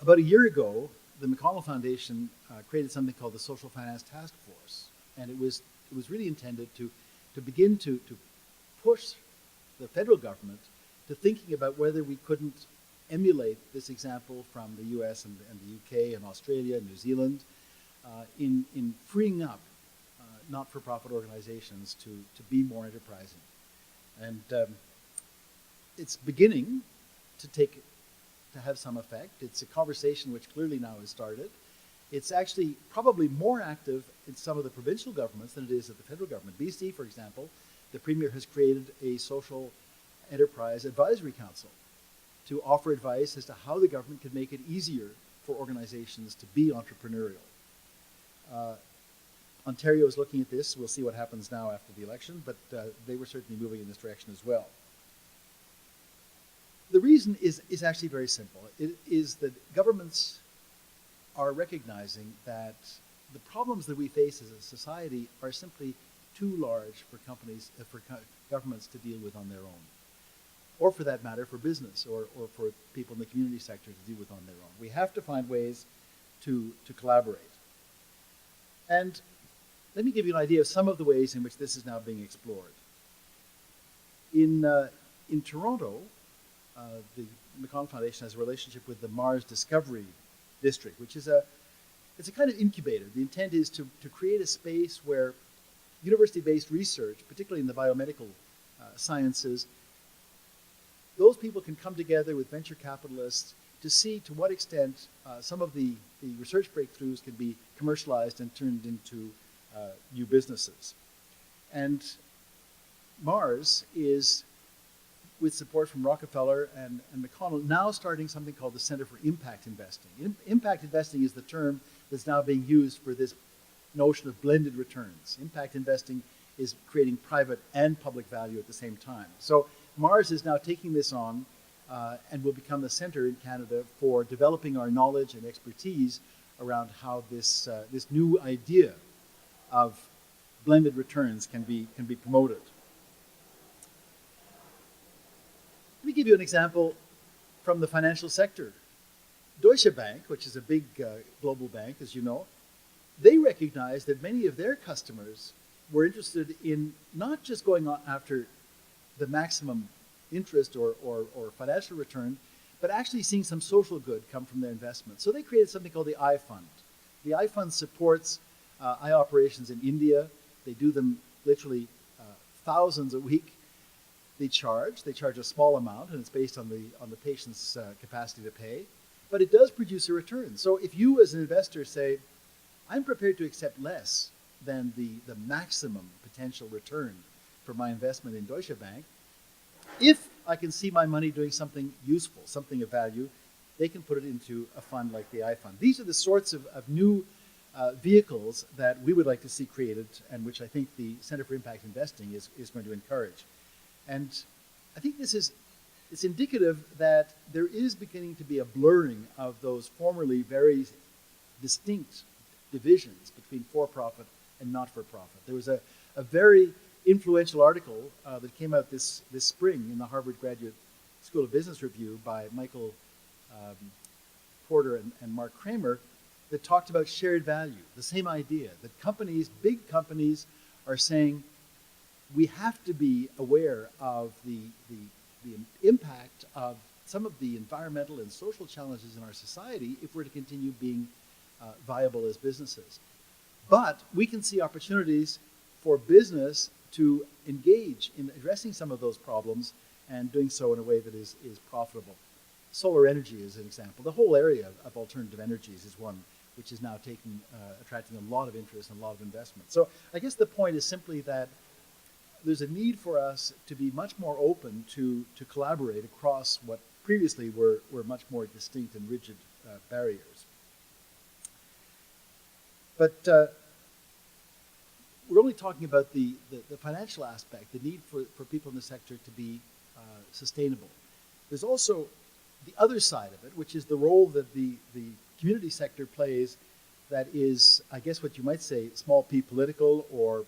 About a year ago, the McConnell Foundation created something called the Social Finance Task Force, and it was really intended to begin to push the federal government to thinking about whether we couldn't emulate this example from the US and the UK and Australia and New Zealand in freeing up not-for-profit organizations to be more enterprising. And it's beginning to have some effect. It's a conversation which clearly now has started. It's actually probably more active in some of the provincial governments than it is at the federal government. BC, for example, the Premier has created a social enterprise advisory council to offer advice as to how the government can make it easier for organizations to be entrepreneurial. Ontario is looking at this. We'll see what happens now after the election, but they were certainly moving in this direction as well. The reason is actually very simple. It is that governments are recognizing that the problems that we face as a society are simply too large for governments to deal with on their own, or for that matter, for business or for people in the community sector to deal with on their own. We have to find ways to collaborate. And let me give you an idea of some of the ways in which this is now being explored. In Toronto, the McConnell Foundation has a relationship with the Mars Discovery District, which is it's a kind of incubator. The intent is to create a space where university-based research, particularly in the biomedical sciences, those people can come together with venture capitalists to see to what extent some of the research breakthroughs can be commercialized and turned into new businesses. And Mars is, with support from Rockefeller and McConnell, now starting something called the Center for Impact Investing. Impact investing is the term that's now being used for this notion of blended returns. Impact investing is creating private and public value at the same time. So Mars is now taking this on and will become the center in Canada for developing our knowledge and expertise around how this new idea of blended returns can be promoted. Let me give you an example from the financial sector. Deutsche Bank, which is a big global bank, as you know, they recognized that many of their customers were interested in not just going on after the maximum interest or financial return, but actually seeing some social good come from their investment. So they created something called the iFund. The iFund supports eye operations in India. They do them literally thousands a week. They charge a small amount, and it's based on the patient's capacity to pay, but it does produce a return. So if you as an investor say, I'm prepared to accept less than the maximum potential return for my investment in Deutsche Bank, if I can see my money doing something useful, something of value, they can put it into a fund like the iFund. These are the sorts of new vehicles that we would like to see created, and which I think the Center for Impact Investing is going to encourage. And I think it's indicative that there is beginning to be a blurring of those formerly very distinct divisions between for-profit and not-for-profit. There was a very influential article that came out this spring in the Harvard Graduate School of Business Review by Michael Porter and Mark Kramer that talked about shared value, the same idea that companies, big companies, are saying we have to be aware of the impact of some of the environmental and social challenges in our society if we're to continue being viable as businesses. But we can see opportunities for business to engage in addressing some of those problems and doing so in a way that is profitable. Solar energy is an example. The whole area of alternative energies is one which is now attracting a lot of interest and a lot of investment. So I guess the point is simply that there's a need for us to be much more open to collaborate across what previously were much more distinct and rigid barriers. But we're only talking about the financial aspect, the need for people in the sector to be sustainable. There's also the other side of it, which is the role that the community sector plays that is, I guess what you might say, small p political or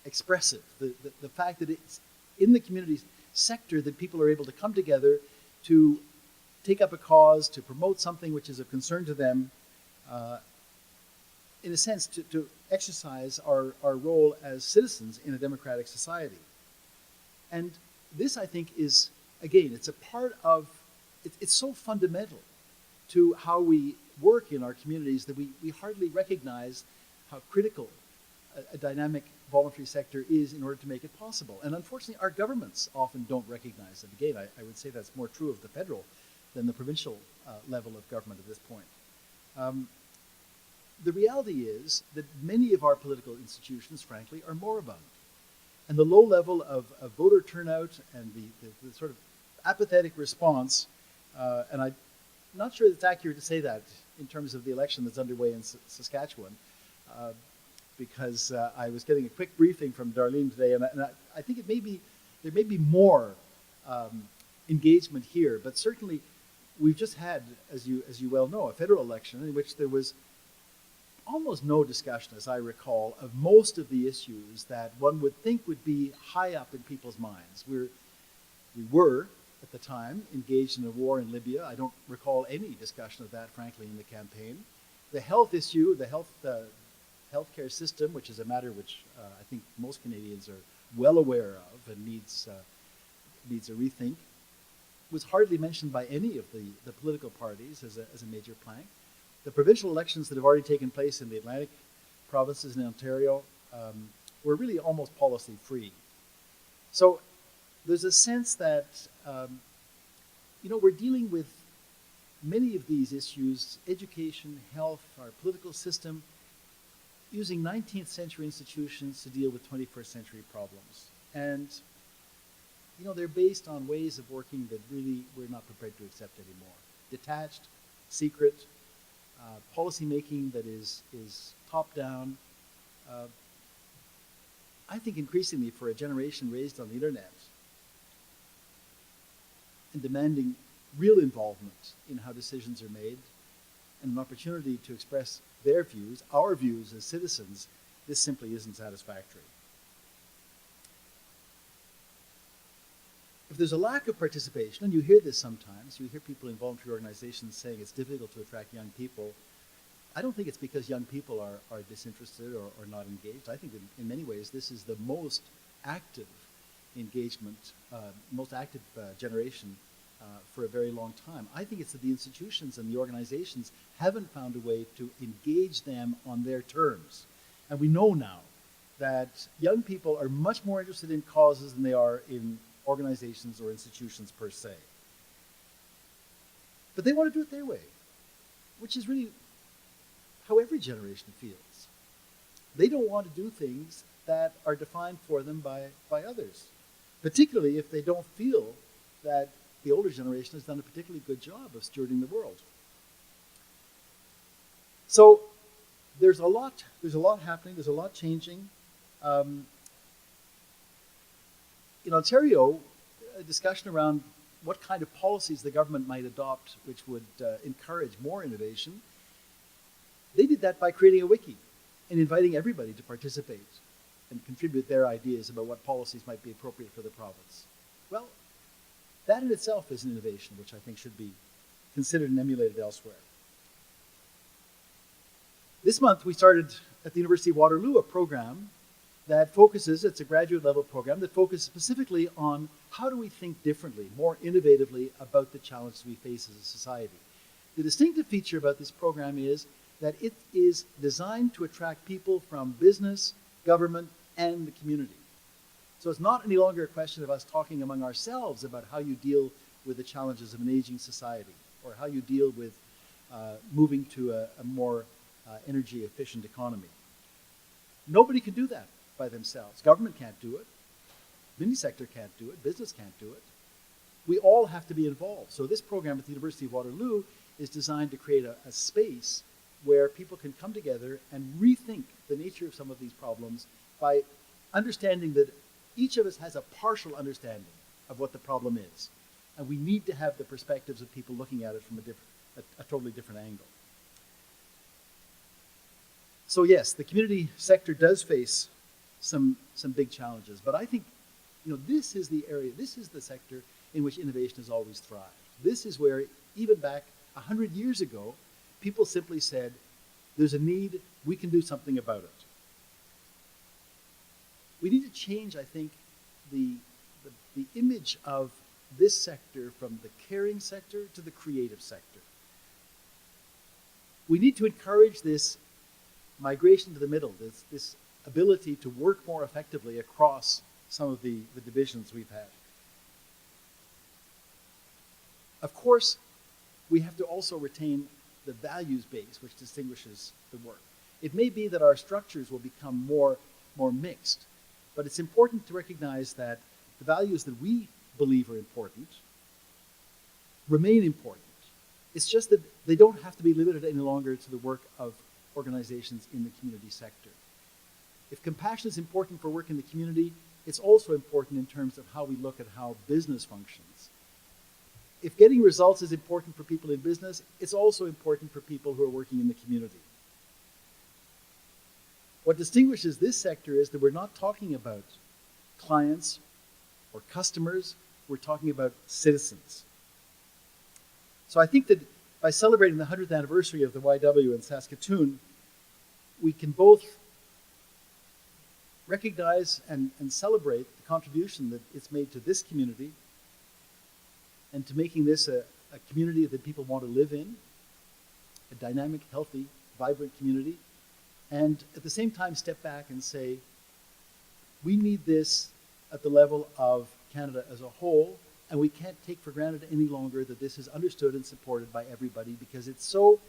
expressive. The fact that it's in the community sector that people are able to come together to take up a cause, to promote something which is of concern to them, in a sense, to exercise our role as citizens in a democratic society. And this, I think, is, again, it's a part of, it's so fundamental to how we work in our communities that we hardly recognize how critical a dynamic voluntary sector is in order to make it possible. And unfortunately, our governments often don't recognize it. Again, I would say that's more true of the federal than the provincial level of government at this point. The reality is that many of our political institutions, frankly, are moribund. And the low level of voter turnout and the sort of apathetic response, and I'm not sure it's accurate to say that in terms of the election that's underway in Saskatchewan, because I was getting a quick briefing from Darlene today, and I think there may be more engagement here, but certainly we've just had, as you well know, a federal election in which there was almost no discussion, as I recall, of most of the issues that one would think would be high up in people's minds. We were, at the time, engaged in a war in Libya. I don't recall any discussion of that, frankly, in the campaign. The health issue, the healthcare system, which is a matter which I think most Canadians are well aware of and needs a rethink, was hardly mentioned by any of the political parties as a major plank. The provincial elections that have already taken place in the Atlantic provinces in Ontario were really almost policy free. So there's a sense that we're dealing with many of these issues, education, health, our political system, using 19th century institutions to deal with 21st century problems. And they're based on ways of working that really we're not prepared to accept anymore. Detached, secret, policy making that is top-down. I think increasingly for a generation raised on the internet and demanding real involvement in how decisions are made and an opportunity to express their views, our views as citizens, this simply isn't satisfactory. If there's a lack of participation, and you hear this sometimes, you hear people in voluntary organizations saying it's difficult to attract young people, I don't think it's because young people are disinterested or not engaged. I think that in many ways this is the most active engagement, most active generation for a very long time. I think it's that the institutions and the organizations haven't found a way to engage them on their terms. And we know now that young people are much more interested in causes than they are in organizations or institutions per se. But they want to do it their way, which is really how every generation feels. They don't want to do things that are defined for them by others, particularly if they don't feel that the older generation has done a particularly good job of stewarding the world. So there's a lot happening, there's a lot changing. In Ontario, a discussion around what kind of policies the government might adopt which would encourage more innovation. They did that by creating a wiki and inviting everybody to participate and contribute their ideas about what policies might be appropriate for the province. Well, that in itself is an innovation which I think should be considered and emulated elsewhere. This month we started at the University of Waterloo a program that focuses, it's a graduate level program, that focuses specifically on how do we think differently, more innovatively about the challenges we face as a society. The distinctive feature about this program is that it is designed to attract people from business, government, and the community. So it's not any longer a question of us talking among ourselves about how you deal with the challenges of an aging society or how you deal with moving to a more energy efficient economy. Nobody can do that by themselves. Government can't do it. Community sector can't do it. Business can't do it. We all have to be involved. So this program at the University of Waterloo is designed to create a space where people can come together and rethink the nature of some of these problems by understanding that each of us has a partial understanding of what the problem is. And we need to have the perspectives of people looking at it from a totally different angle. So yes, the community sector does face some big challenges, but I think this is the area, this is the sector in which innovation has always thrived. This is where, even back 100 years ago, people simply said, there's a need, we can do something about it. We need to change, I think, the image of this sector from the caring sector to the creative sector. We need to encourage this migration to the middle, this ability to work more effectively across some of the divisions we've had. Of course, we have to also retain the values base which distinguishes the work. It may be that our structures will become more mixed, but it's important to recognize that the values that we believe are important remain important. It's just that they don't have to be limited any longer to the work of organizations in the community sector. If compassion is important for work in the community, it's also important in terms of how we look at how business functions. If getting results is important for people in business, it's also important for people who are working in the community. What distinguishes this sector is that we're not talking about clients or customers, we're talking about citizens. So I think that by celebrating the 100th anniversary of the YW in Saskatoon, we can both recognize and celebrate the contribution that it's made to this community and to making this a community that people want to live in, a dynamic, healthy, vibrant community, and at the same time step back and say, we need this at the level of Canada as a whole, and we can't take for granted any longer that this is understood and supported by everybody, because it's so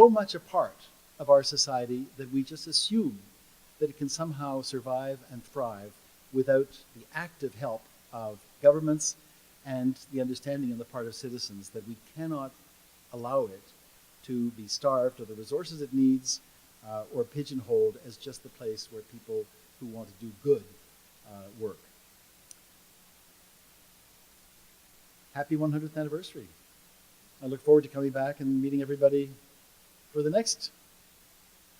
much a part of our society that we just assume that it can somehow survive and thrive without the active help of governments and the understanding on the part of citizens that we cannot allow it to be starved of the resources it needs or pigeonholed as just the place where people who want to do good work. Happy 100th anniversary. I look forward to coming back and meeting everybody for the next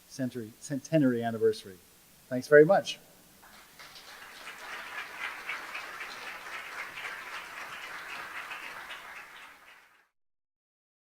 centenary anniversary. Thanks very much.